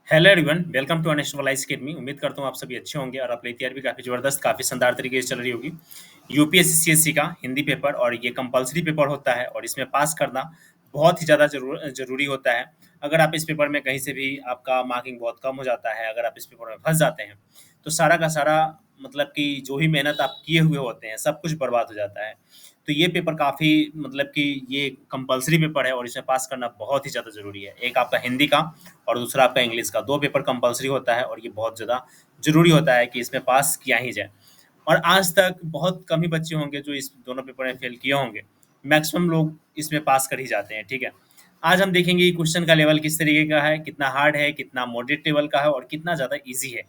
Hello everyone, welcome to अनेस्ट वलाइज academy. उम्मीद करता हूँ आप सभी अच्छे होंगे और आपकी तैयारी भी काफ़ी ज़बरदस्त, काफ़ी शानदार तरीके से चल रही होगी। यूपीएससी सीएससी का हिंदी पेपर और ये कंपलसरी पेपर होता है और इसमें पास करना बहुत ही ज़्यादा ज़रूरी होता है। अगर आप इस पेपर में कहीं से भी आपका मार्किंग बहुत कम हो जाता है, अगर आप इस पेपर में फंस जाते हैं, तो सारा का सारा मतलब कि जो भी मेहनत आप किए हुए होते हैं, सब कुछ बर्बाद हो जाता है। तो ये पेपर काफ़ी मतलब कि ये कंपलसरी पेपर है और इसमें पास करना बहुत ही ज़्यादा ज़रूरी है। एक आपका हिंदी का और दूसरा आपका इंग्लिश का, 2 पेपर कंपल्सरी होता है और ये बहुत ज़्यादा ज़रूरी होता है कि इसमें पास किया ही जाए। और आज तक बहुत कम ही बच्चे होंगे जो इस दोनों पेपर में फेल किए होंगे। मैक्सिमम लोग इसमें पास कर ही जाते हैं, ठीक है? आज हम देखेंगे कि क्वेश्चन का लेवल किस तरीके का है, कितना हार्ड है, कितना मॉडरेट लेवल का है और कितना ज़्यादा ईज़ी है।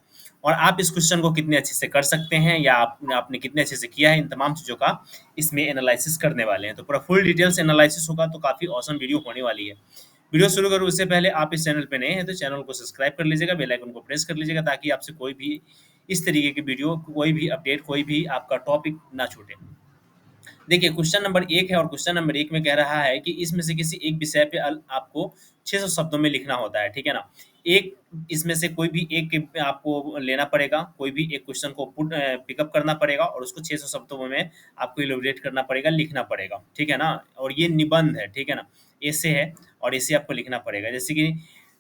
और आप इस क्वेश्चन को कितने अच्छे से कर सकते हैं या आपने कितने अच्छे से किया है, इन तमाम चीज़ों का इसमें एनालिसिस करने वाले हैं। तो पूरा फुल डिटेल्स एनालिसिस होगा, तो काफ़ी ऑसम वीडियो होने वाली है। वीडियो शुरू करूँ उससे पहले आप इस चैनल पे नए हैं तो चैनल को सब्सक्राइब कर लीजिएगा, बेल आइकन को प्रेस कर लीजिएगा ताकि आपसे कोई भी इस तरीके की वीडियो, कोई भी अपडेट, कोई भी आपका टॉपिक ना छूटे। देखिए क्वेश्चन नंबर 1 है और क्वेश्चन नंबर 1 में कह रहा है कि इसमें से किसी एक विषय पे आपको 600 शब्दों में लिखना होता है, ठीक है ना? एक इसमें से कोई भी एक आपको लेना पड़ेगा, कोई भी एक क्वेश्चन को पिकअप करना पड़ेगा और उसको 600 शब्दों में आपको इलैबोरेट करना पड़ेगा, लिखना पड़ेगा, ठीक है ना? और ये निबंध है, ठीक है ना? एसे है और एसे आपको लिखना पड़ेगा। जैसे कि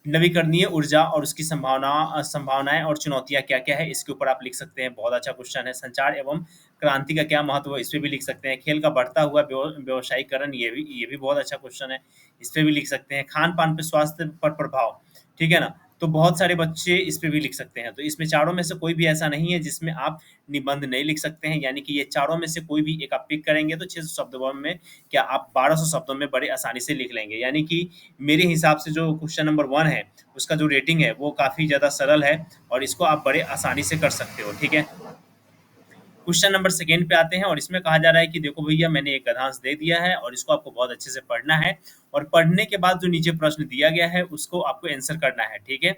नवीकरणीय ऊर्जा और उसकी संभावनाएँ और चुनौतियाँ क्या-क्या है, इसके ऊपर आप लिख सकते हैं, बहुत अच्छा क्वेश्चन है। संचार एवं क्रांति का क्या महत्व है, इस पे भी लिख सकते हैं। खेल का बढ़ता हुआ व्यावसायीकरण, ये भी बहुत अच्छा क्वेश्चन है, इस पे भी लिख सकते हैं। खान-पान पे स्वास्थ्य पर प्रभाव, ठीक है ना? तो बहुत सारे बच्चे इस पे भी लिख सकते हैं। तो इसमें चारों में से कोई भी ऐसा नहीं है जिसमें आप निबंध नहीं लिख सकते हैं, यानी कि ये चारों में से कोई भी एक आप पिक करेंगे तो 600 शब्दों में क्या आप 1200 शब्दों में बड़े आसानी से लिख लेंगे। यानी कि मेरे हिसाब से जो क्वेश्चन नंबर 1 है, उसका जो रेटिंग है वो काफ़ी ज़्यादा सरल है और इसको आप बड़े आसानी से कर सकते हो, ठीक है? क्वेश्चन नंबर सेकंड पे आते हैं और इसमें कहा जा रहा है कि देखो भैया मैंने एक गद्यांश दे दिया है और इसको आपको बहुत अच्छे से पढ़ना है और पढ़ने के बाद जो नीचे प्रश्न दिया गया है उसको आपको आंसर करना है, ठीक है?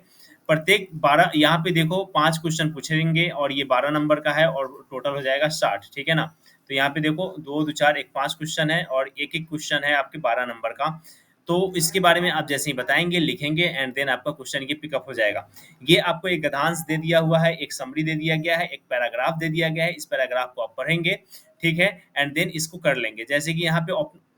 प्रत्येक 12 यहाँ पे देखो 5 क्वेश्चन पूछेंगे और ये 12 नंबर का है और टोटल हो जाएगा 60, ठीक है ना? तो यहाँ पे देखो 2, 2, 4, एक 5 क्वेश्चन है और एक-एक क्वेश्चन है आपके 12 नंबर का। तो इसके बारे में आप जैसे ही बताएँगे, लिखेंगे एंड देन आपका क्वेश्चन ये पिकअप हो जाएगा। ये आपको एक गद्यांश दे दिया हुआ है, एक समरी दे दिया गया है, एक पैराग्राफ दे दिया गया है। इस पैराग्राफ को आप पढ़ेंगे, ठीक है? एंड देन इसको कर लेंगे। जैसे कि यहाँ पे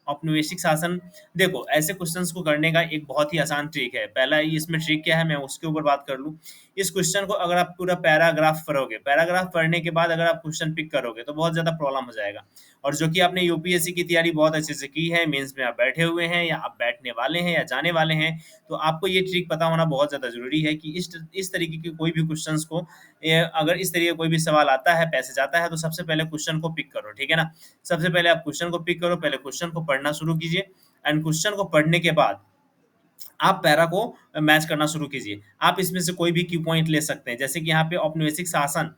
औपनिवेशिक शासन, देखो ऐसे क्वेश्चंस को करने का एक बहुत ही आसान ट्रिक है। पहला ये इसमें ट्रिक क्या है, मैं उसके ऊपर बात कर लूँ। इस क्वेश्चन को अगर आप पूरा पैराग्राफ पढ़ोगे, पैराग्राफ पढ़ने के बाद अगर आप क्वेश्चन पिक करोगे, तो बहुत ज़्यादा प्रॉब्लम हो जाएगा। और जो कि आपने यूपीएससी की तैयारी बहुत अच्छे से की है, मेंस में आप बैठे हुए हैं या आप बैठने वाले हैं या जाने वाले हैं, तो आपको ये ट्रिक पता होना बहुत ज़्यादा ज़रूरी है कि इस तरीके के कोई भी क्वेश्चंस को अगर इस तरीके का कोई भी सवाल आता है, पैसेज आता है, तो सबसे पहले क्वेश्चन को पिक करो, ठीक है ना? सबसे पहले आप क्वेश्चन को पिक करो, पहले क्वेश्चन को पढ़ना शुरू कीजिए एंड क्वेश्चन को पढ़ने के बाद आप पैरा को मैच करना शुरू कीजिए। आप इसमें से कोई भी की पॉइंट ले सकते हैं, जैसे कि यहाँ पे औपनिवेशिक शासन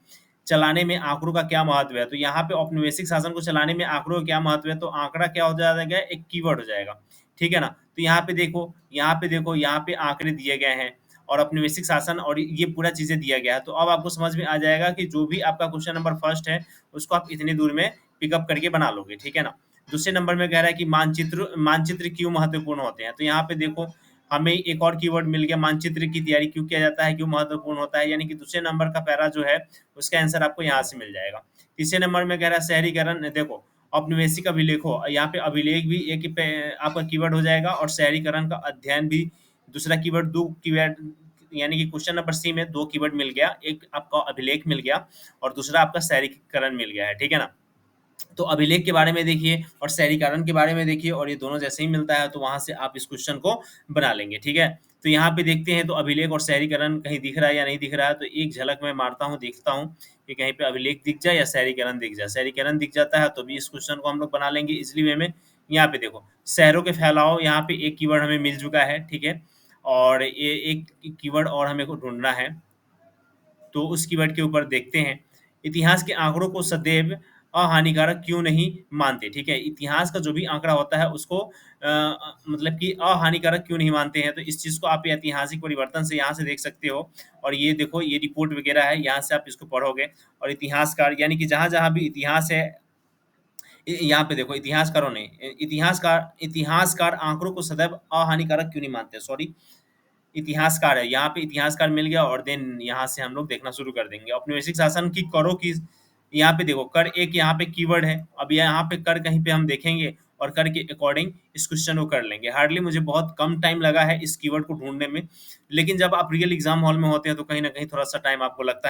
चलाने में आँकड़ों का क्या महत्व है? तो यहाँ पे औपनिवेशिक शासन को चलाने में आँकड़ों का क्या महत्व है? तो आँकड़ा क्या हो जाएगा? एक कीवर्ड हो जाएगा, ठीक है ना? तो यहाँ पे आँकड़े दिए गए हैं और औपनिवेशिक शासन और ये पूरा चीज़ें दिया गया है। तो अब आपको समझ में आ जाएगा कि जो भी आपका क्वेश्चन नंबर फर्स्ट है, उसको आप इतनी दूर में पिकअप करके बना लोगे, ठीक है ना? दूसरे नंबर में कह रहा है कि मानचित्र मानचित्र क्यों महत्वपूर्ण होते हैं? तो यहाँ पे देखो हमें एक और कीवर्ड मिल गया, मानचित्र की तैयारी क्यों किया जाता है, क्यों महत्वपूर्ण होता है, यानी कि दूसरे नंबर का पैरा जो है उसका आंसर आपको यहाँ से मिल जाएगा। तीसरे नंबर में कह रहा है शहरीकरण, देखो औपनिवेशिक अभिलेख हो, यहाँ पे अभिलेख भी एक आपका कीवर्ड हो जाएगा और शहरीकरण का अध्ययन भी दूसरा कीवर्ड, दो कीवर्ड, यानी कि क्वेश्चन नंबर सी में दो कीवर्ड मिल गया, एक आपका अभिलेख मिल गया और दूसरा आपका शहरीकरण मिल गया है, ठीक है ना? तो अभिलेख के बारे में देखिए और शहरीकरण के बारे में देखिए और ये दोनों जैसे ही मिलता है तो वहाँ से आप इस क्वेश्चन को बना लेंगे, ठीक है? तो यहाँ पे देखते हैं तो अभिलेख और शहरीकरण कहीं दिख रहा है या नहीं दिख रहा है, तो एक झलक मैं मारता हूँ, देखता हूँ कि कहीं पे अभिलेख दिख जाए या शहरीकरण दिख जाए। शहरीकरण दिख जाता है तो भी इस क्वेश्चन को हम लोग बना लेंगे ईज़िली वे में। यहाँ पे देखो शहरों के फैलाव, यहाँ पे एक कीवर्ड हमें मिल चुका है, ठीक है? और ये एक कीवर्ड और हमें को ढूँढना है। तो उस कीवर्ड के ऊपर देखते हैं। इतिहास के आंकड़ों को सदैव अहानिकारक क्यों नहीं मानते? ठीक है? इतिहास का जो भी आंकड़ा होता है उसको मतलब कि अहानिकारक क्यों नहीं मानते हैं? तो इस चीज़ को आप ऐतिहासिक परिवर्तन से यहाँ से देख सकते हो और ये देखो ये रिपोर्ट वगैरह है, यहाँ से आप इसको पढ़ोगे और इतिहासकार यानी कि जहाँ-जहाँ भी इतिहास है, यहाँ पे देखो इतिहासकारों ने इतिहासकार इतिहासकार आंकड़ों को सदैव अहानिकारक क्यों नहीं मानते? सॉरी, इतिहासकार है, यहाँ पे इतिहासकार मिल गया और देन यहाँ से हम लोग देखना शुरू कर देंगे। औपनिवेशिक शासन की करों की, यहाँ पे देखो कर एक यहाँ पे कीवर्ड है। अब यहाँ पे कर कहीं पे हम देखेंगे और कर के अकॉर्डिंग इस क्वेश्चन को कर लेंगे। हार्डली मुझे बहुत कम टाइम लगा है इस कीवर्ड को ढूँढने में, लेकिन जब आप रियल एग्ज़ाम हॉल में होते हैं तो कहीं न कहीं थोड़ा-सा टाइम आपको लगता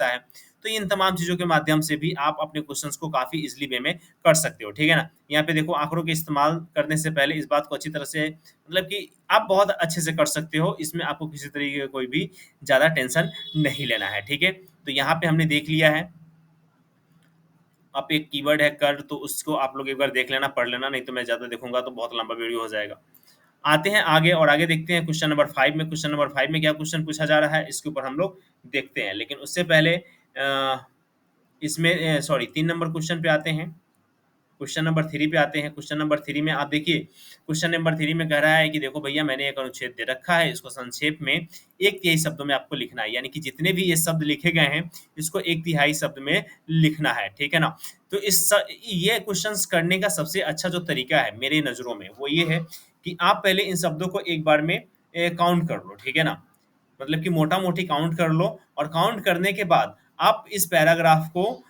है। तो इन तमाम चीज़ों के माध्यम से भी आप अपने क्वेश्चंस को काफ़ी ईज़िली वे में कर सकते हो, ठीक है ना? यहाँ पे देखो आँकड़ों के इस्तेमाल करने से पहले इस बात को अच्छी तरह से मतलब कि आप बहुत अच्छे से कर सकते हो, इसमें आपको किसी तरीके का कोई भी ज़्यादा टेंशन नहीं लेना है, ठीक है? तो यहाँ पे हमने देख लिया है। अब एक कीवर्ड है कर, तो उसको आप लोग एक बार देख लेना, पढ़ लेना, नहीं तो मैं ज़्यादा देखूँगा तो बहुत लंबा वीडियो हो जाएगा। आते हैं आगे और आगे देखते हैं क्वेश्चन नंबर 5 में। क्वेश्चन नंबर 5 में क्या क्वेश्चन पूछा जा रहा है, इसके ऊपर हम लोग देखते हैं। लेकिन उससे पहले इसमें सॉरी 3 नंबर क्वेश्चन पे आते हैं। क्वेश्चन नंबर 3 पे आते हैं। क्वेश्चन नंबर 3 में आप देखिए, क्वेश्चन नंबर 3 में कह रहा है कि देखो भैया मैंने एक अनुच्छेद दे रखा है, इसको संक्षेप में 1/3 शब्दों में आपको लिखना है। यानी कि जितने भी ये शब्द लिखे गए हैं, इसको 1/3 शब्द में लिखना है, ठीक है ना? तो ये क्वेश्चंस करने का सबसे अच्छा जो तरीका है मेरी नज़रों में, वो ये है कि आप पहले इन शब्दों को एक बार में काउंट कर लो, ठीक है ना? मतलब कि मोटा-मोटी काउंट कर लो और काउंट करने के बाद आप इस पैराग्राफ को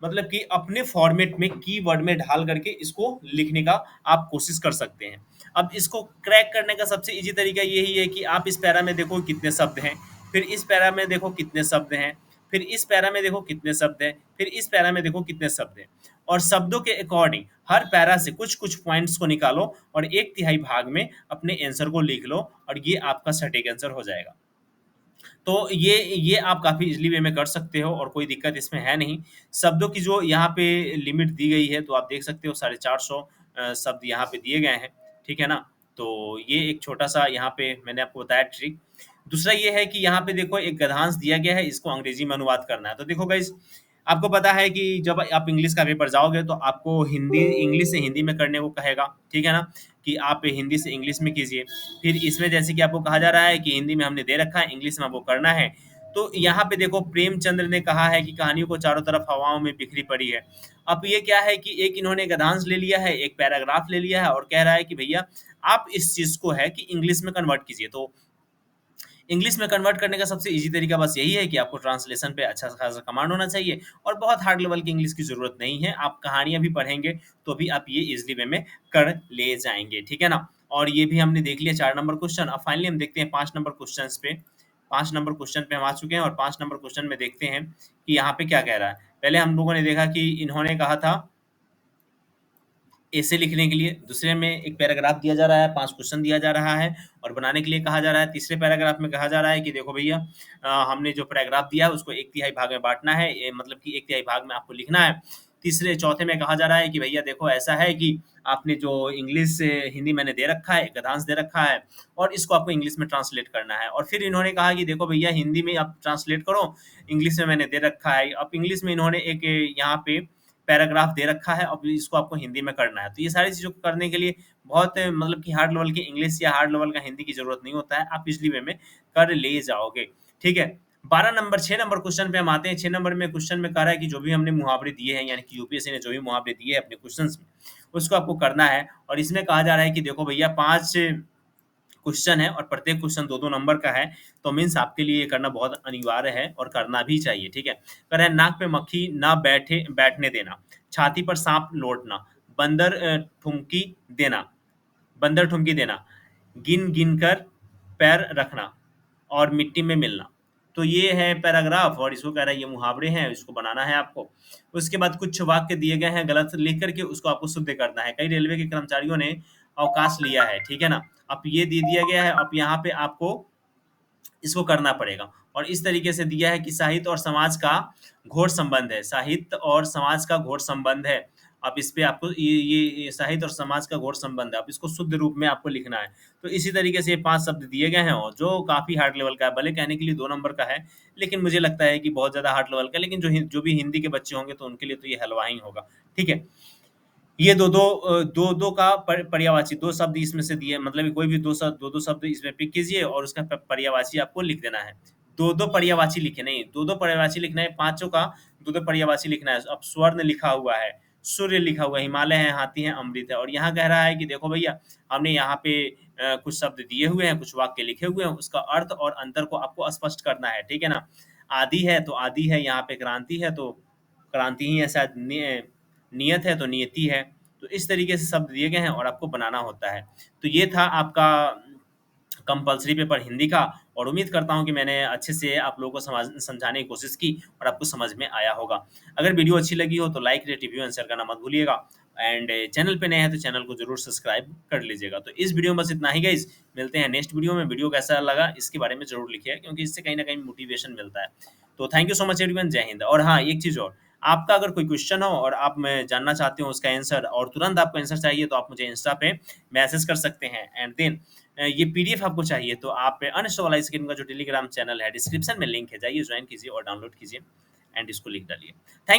मतलब कि अपने फॉर्मेट में कीवर्ड में ढाल करके इसको लिखने का आप कोशिश कर सकते हैं। अब इसको क्रैक करने का सबसे ईज़ी तरीका यही है कि आप इस पैरा में देखो कितने शब्द हैं, फिर इस पैरा में देखो कितने शब्द हैं, फिर इस पैरा में देखो कितने शब्द हैं, फिर इस पैरा में देखो कितने शब्द हैं और शब्दों के अकॉर्डिंग हर पैरा से कुछ-कुछ पॉइंट्स को निकालो और 1/3 भाग में अपने आंसर को लिख लो और ये आपका सटीक आंसर हो जाएगा। तो ये आप काफ़ी ईज़िली वे में कर सकते हो और कोई दिक्कत इसमें है नहीं। शब्दों की जो यहाँ पे लिमिट दी गई है, तो आप देख सकते हो 450 शब्द यहाँ पे दिए गए हैं, ठीक है ना? तो ये एक छोटा-सा यहाँ पे मैंने आपको बताया ट्रिक। दूसरा ये है कि यहाँ पे देखो एक गद्यांश दिया गया है, इसको अंग्रेजी में अनुवाद करना है। तो देखो गाइज़, आपको पता है कि जब आप इंग्लिश का पेपर जाओगे तो आपको हिंदी इंग्लिश से हिंदी में करने को कहेगा, ठीक है ना? कि आप हिंदी से इंग्लिश में कीजिए। फिर इसमें जैसे कि आपको कहा जा रहा है कि हिंदी में हमने दे रखा है, इंग्लिश में आपको करना है। तो यहाँ पे देखो प्रेमचंद्र ने कहा है कि कहानियों को चारों तरफ हवाओं में बिखरी पड़ी है। अब ये क्या है कि एक इन्होंने गद्यांश ले लिया है, एक पैराग्राफ ले लिया है और कह रहा है कि भैया आप इस चीज़ को है कि इंग्लिश में कन्वर्ट कीजिए। तो इंग्लिश में कन्वर्ट करने का सबसे ईज़ी तरीका बस यही है कि आपको ट्रांसलेशन पे अच्छा खासा कमांड होना चाहिए और बहुत हार्ड लेवल की इंग्लिश की ज़रूरत नहीं है। आप कहानियाँ भी पढ़ेंगे तो भी आप ये ईज़िली वे में कर ले जाएँगे, ठीक है ना? और ये भी हमने देख लिया 4 नंबर क्वेश्चन। अब फाइनली हम देखते हैं 5 नंबर क्वेश्चन्स पे। 5 नंबर क्वेश्चन पे हम आ चुके हैं और 5 नंबर क्वेश्चन में देखते हैं कि यहाँ पे क्या कह रहा है। पहले हम लोगों ने देखा कि इन्होंने कहा था ऐसे लिखने के लिए, दूसरे में एक पैराग्राफ दिया जा रहा है, 5 क्वेश्चन दिया जा रहा है और बनाने के लिए कहा जा रहा है। तीसरे पैराग्राफ में कहा जा रहा है कि देखो भैया हमने जो पैराग्राफ दिया है उसको 1/3 भाग में बाँटना है, ये मतलब कि 1/3 भाग में आपको लिखना है। तीसरे चौथे में कहा जा रहा है कि भैया देखो ऐसा है कि आपने जो इंग्लिश से हिंदी मैंने दे रखा है, गद्यांश दे रखा है और इसको आपको इंग्लिश में ट्रांसलेट करना है। और फिर इन्होंने कहा कि देखो भैया हिंदी में आप ट्रांसलेट करो, इंग्लिश में मैंने दे रखा है। अब इंग्लिश में इन्होंने एक यहाँ पे पैराग्राफ दे रखा है, अब इसको आपको हिंदी में करना है। तो ये सारी चीज़ों को करने के लिए बहुत मतलब कि हार्ड लेवल की इंग्लिश या हार्ड लेवल का हिंदी की ज़रूरत नहीं होता है, आप ईज़िली वे में कर ले जाओगे, ठीक है? 12 नंबर 6 नंबर क्वेश्चन पे हम आते हैं। 6 नंबर में क्वेश्चन में कह रहा है कि जो भी हमने मुहावरे दिए हैं, यानी कि यूपीएससी ने जो भी मुहावरे दिए हैं अपने क्वेश्चन्स में, उसको आपको करना है और इसमें कहा जा रहा है कि देखो भैया 5 क्वेश्चन है और प्रत्येक क्वेश्चन 2-2 नंबर का है, तो मीन्स आपके लिए ये करना बहुत अनिवार्य है और करना भी चाहिए, ठीक है? कह रहा है नाक पे मक्खी ना बैठने देना, छाती पर साँप लोटना, बंदर ठुमकी देना बंदर ठुमकी देना, गिन-गिन कर पैर रखना और मिट्टी में मिलना। तो ये है पैराग्राफ और इसको कह रहा है ये मुहावरे हैं, इसको बनाना है आपको। उसके बाद कुछ वाक्य दिए गए हैं गलत लिख कर के उसको आपको शुद्ध करना है। कई रेलवे के कर्मचारियों ने अवकाश लिया है, ठीक है ना? अब ये दे दिया गया है, अब यहाँ पे आपको इसको करना पड़ेगा और इस तरीके से दिया है कि साहित्य और समाज का घोर संबंध है, साहित्य और समाज का घोर संबंध है। अब इस पे आपको ये साहित्य और समाज का घोर संबंध है, अब इसको शुद्ध रूप में आपको लिखना है। तो इसी तरीके से ये 5 शब्द दिए गए हैं और जो काफ़ी हार्ड लेवल का है, भले कहने के लिए 2 नंबर का है, लेकिन मुझे लगता है कि बहुत ज़्यादा हार्ड लेवल का है, लेकिन जो भी हिंदी के बच्चे होंगे तो उनके लिए तो ये हलवा ही होगा, ठीक है? ये 2-2 का पर्यायवाची 2 शब्द इसमें से दिए मतलब कोई भी 2-2 शब्द इसमें पिक कीजिए और उसका पर्यायवाची आपको लिख देना है। 2-2 पर्यायवाची लिखे नहीं, 2-2 पर्यायवाची लिखना है, पाँचों का 2-2 पर्यायवाची लिखना है। अब स्वर्ण लिखा हुआ है, सूर्य लिखा हुआ है, हिमालय है, हाथी है, अमृत है। और यहाँ कह रहा है कि देखो भैया, हमने यहाँ पे कुछ शब्द दिए हुए हैं, कुछ वाक्य लिखे हुए हैं, उसका अर्थ और अंतर को आपको स्पष्ट करना है, ठीक है ना? आदि है तो आदि है, यहाँ पे क्रांति है तो क्रांति ही है, शायद नियत है तो नियति है। तो इस तरीके से शब्द दिए गए हैं और आपको बनाना होता है। तो ये था आपका कंपल्सरी पेपर हिंदी का, और उम्मीद करता हूँ कि मैंने अच्छे से आप लोगों को समझाने की कोशिश की और आपको समझ में आया होगा। अगर वीडियो अच्छी लगी हो तो like, rate, review and share करना मत भूलिएगा। एंड चैनल पे नए हैं तो चैनल को जरूर सब्सक्राइब कर लीजिएगा। तो इस वीडियो में बस इतना ही गाइस, मिलते हैं नेक्स्ट वीडियो में। वीडियो कैसा लगा इसके बारे में जरूर लिखिए, क्योंकि इससे कहीं ना कहीं मोटिवेशन मिलता है। तो thank you so much everyone, जय हिंद। और हाँ, एक चीज़ और, आपका अगर कोई क्वेश्चन हो और आप मैं जानना चाहते हो उसका आंसर, और तुरंत आपको आंसर चाहिए, तो आप मुझे इंस्टा पे मैसेज कर सकते हैं। एंड देन ये पीडीएफ आपको चाहिए तो आप अनस्टॉल स्क्रीन का जो टेलीग्राम चैनल है, डिस्क्रिप्शन में लिंक है, जाइए ज्वाइन कीजिए और डाउनलोड कीजिए एंड इसको लिख डालिए। Thank you.